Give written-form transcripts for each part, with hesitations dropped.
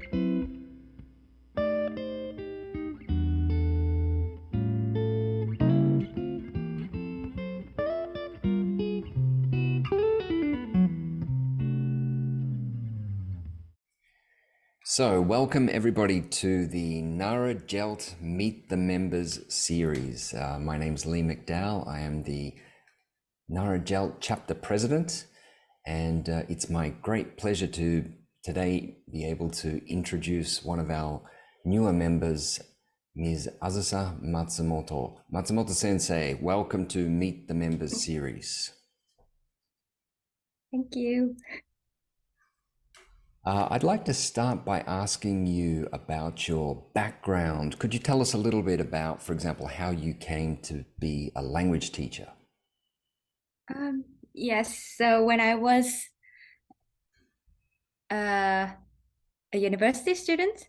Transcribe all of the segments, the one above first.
So, welcome everybody to the Nara JALT Meet the Members series. My name's Lee McDowell. I am the Nara JALT chapter president, and it's my great pleasure to today be able to introduce one of our newer members, Ms. Azusa Matsumoto. Matsumoto Sensei, welcome to Meet the Members series. Thank you. I'd like to start by asking you about your background. Could you tell us a little bit about, for example, how you came to be a language teacher? Yes, so when I was a university student,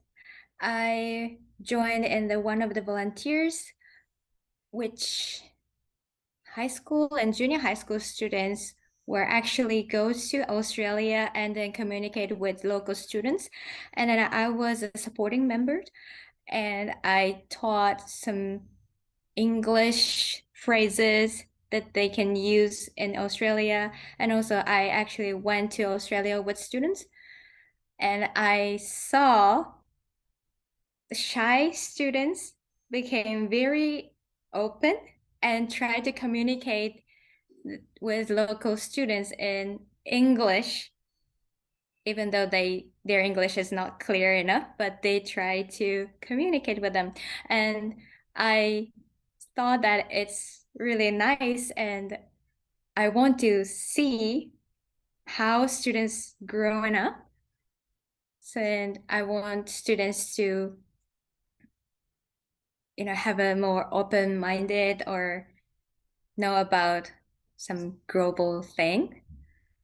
I joined in one of the volunteers, which high school and junior high school students were actually go to Australia and then communicate with local students. And then I was a supporting member, and I taught some English phrases that they can use in Australia. And also I actually went to Australia with students, and I saw shy students became very open and tried to communicate with local students in English, even though their English is not clear enough, but they try to communicate with them. And I thought that it's really nice, and I want to see how students growing up. So, and I want students to, have a more open-minded or know about some global thing.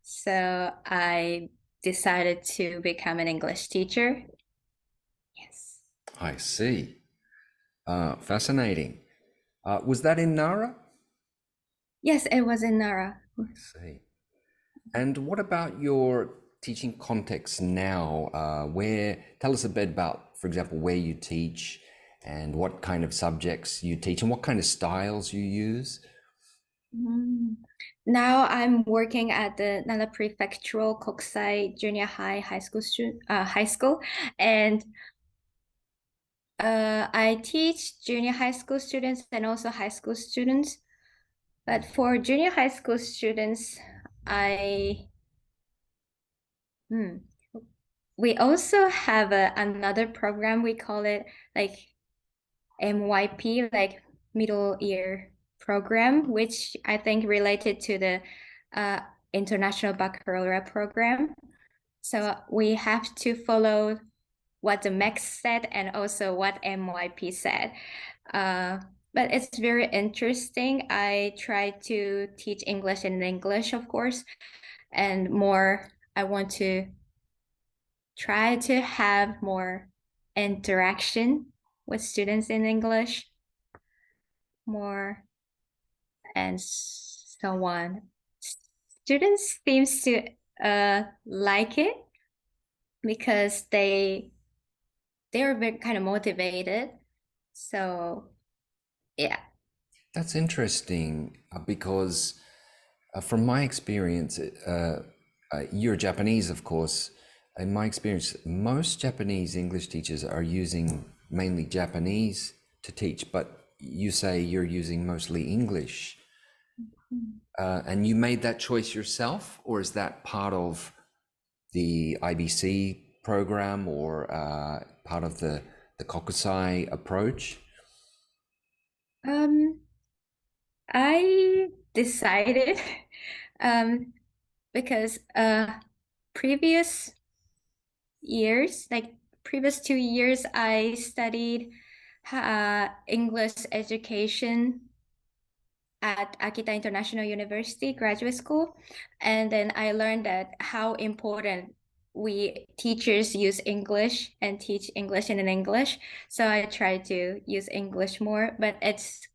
So I decided to become an English teacher. Yes. I see. Fascinating. Was that in Nara? Yes, it was in Nara. I see. And what about your teaching context now? Tell us a bit about, for example, where you teach and what kind of subjects you teach and what kind of styles you use. Now I'm working at the Nara Prefectural Kokusai Junior High School, and I teach junior high school students and also high school students. But for junior high school students, we also have another program. We call it like MYP, like middle year program, which I think related to the international baccalaureate program. So we have to follow what the MEX said and also what MYP said. But it's very interesting. I try to teach English in English, of course, and more, I want to try to have more interaction with students in English more, and so on. Students seems to like it because they're very kind of motivated. So yeah. That's interesting because from my experience, you're Japanese, of course. In my experience, most Japanese English teachers are using mainly Japanese to teach, but you say you're using mostly English. And you made that choice yourself, or is that part of the IBC program or part of the Kokusai approach? I decided because previous years, like previous 2 years, I studied English education at Akita International University graduate school. And then I learned that how important we teachers use English and teach English in English. So I try to use English more, but it's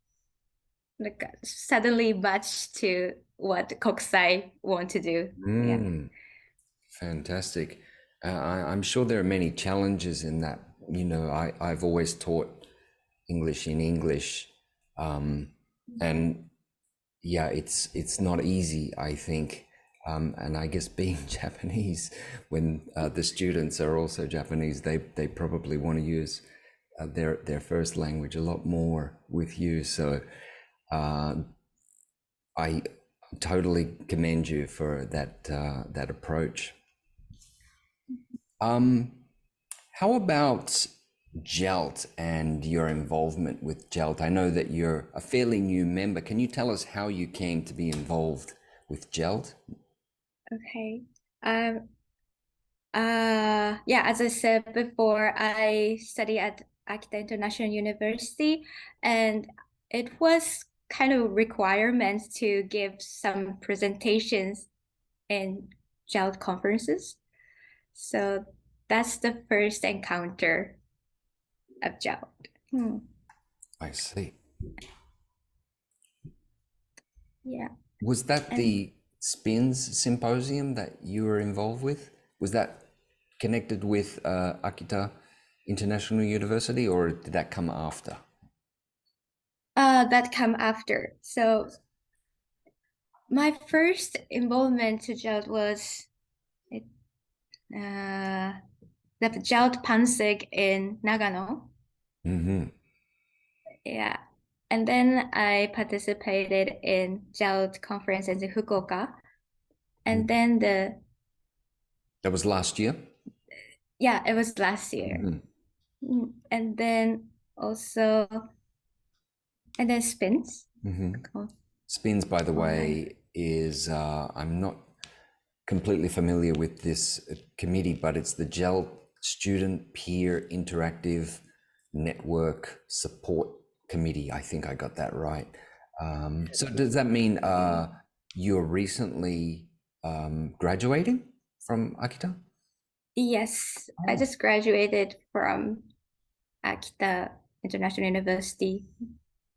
like suddenly matched to what Kokusai want to do. Yeah. Fantastic. I'm sure there are many challenges in that. I've always taught English in English, and yeah, it's not easy, I think. And I guess being Japanese, when the students are also Japanese, they probably want to use their first language a lot more with you. So uh, I totally commend you for that approach. Um, how about JALT and your involvement with JALT? I know that you're a fairly new member. Can you tell us how you came to be involved with JALT? Okay. Um, yeah, as I said before, I study at Akita International University, and it was kind of requirement to give some presentations in JALT conferences. So that's the first encounter of JALT. I see. Yeah. Was that And the SPINS symposium that you were involved with? Was that connected with Akita International University, or did that come after? that come after. So my first involvement to JALT was uh, the JALT Pansig in Nagano. Mm-hmm. Yeah. And then I participated in JALT conference in Fukuoka. And then That was last year. yeah, it was last year. Mm-hmm. And then also, and then spins. Mm-hmm. Oh, SPINS, by the online. way, is I'm not completely familiar with this committee, but it's the GEL Student Peer Interactive Network Support Committee. I think I got that right. So does that mean you're recently graduating from Akita? Yes, I Oh. just graduated from Akita International University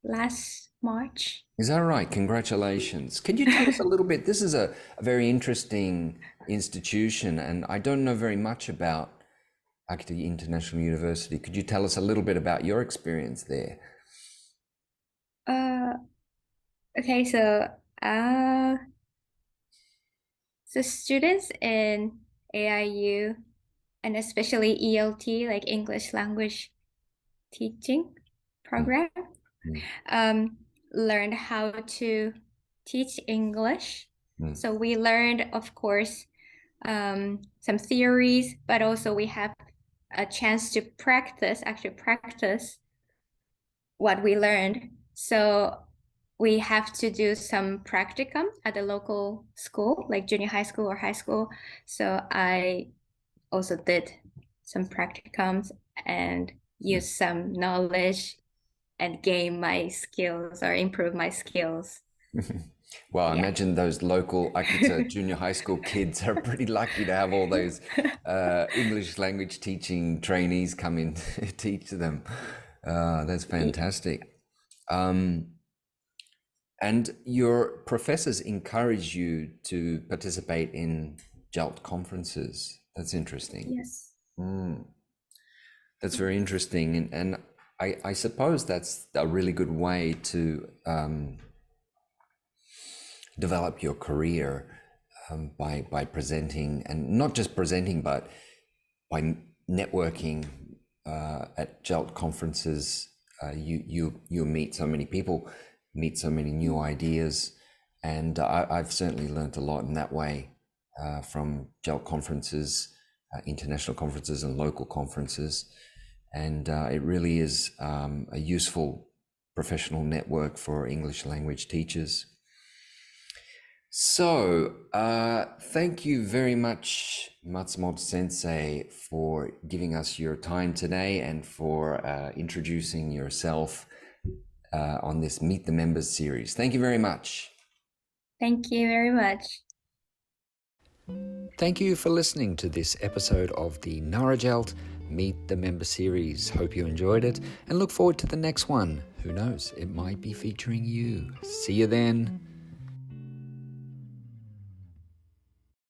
last March. Is that right? Congratulations. Can you tell us a little bit? This is a very interesting institution, and I don't know very much about Akita International University. Could you tell us a little bit about your experience there? Uh, okay, uh, so students in AIU and especially ELT, like English language teaching Mm, program, mm, um, learned how to teach English. mm, So we learned, of course, some theories, but also we have a chance to actually practice what we learned. So we have to do some practicum at the local school, like junior high school or high school. So I also did some practicums and mm. use some knowledge and gain my skills or improve my skills. Well, I Yeah. imagine those local Akita junior high school kids are pretty lucky to have all those English language teaching trainees come in to teach them. That's fantastic. Um, and your professors encourage you to participate in JALT conferences. That's interesting. Yes. Mm, that's very interesting. And I suppose that's a really good way to develop your career by presenting, and not just presenting, but by networking at JALT conferences. You meet so many people, meet so many new ideas, and I've certainly learned a lot in that way from JALT conferences, international conferences, and local conferences. And it really is a useful professional network for English language teachers. So, thank you very much, Matsumoto Sensei, for giving us your time today and for introducing yourself on this Meet the Members series. Thank you very much. Thank you very much. Thank you for listening to this episode of the Nara JALT Meet the Member series. Hope you enjoyed it and look forward to the next one. Who knows, it might be featuring you. See you then.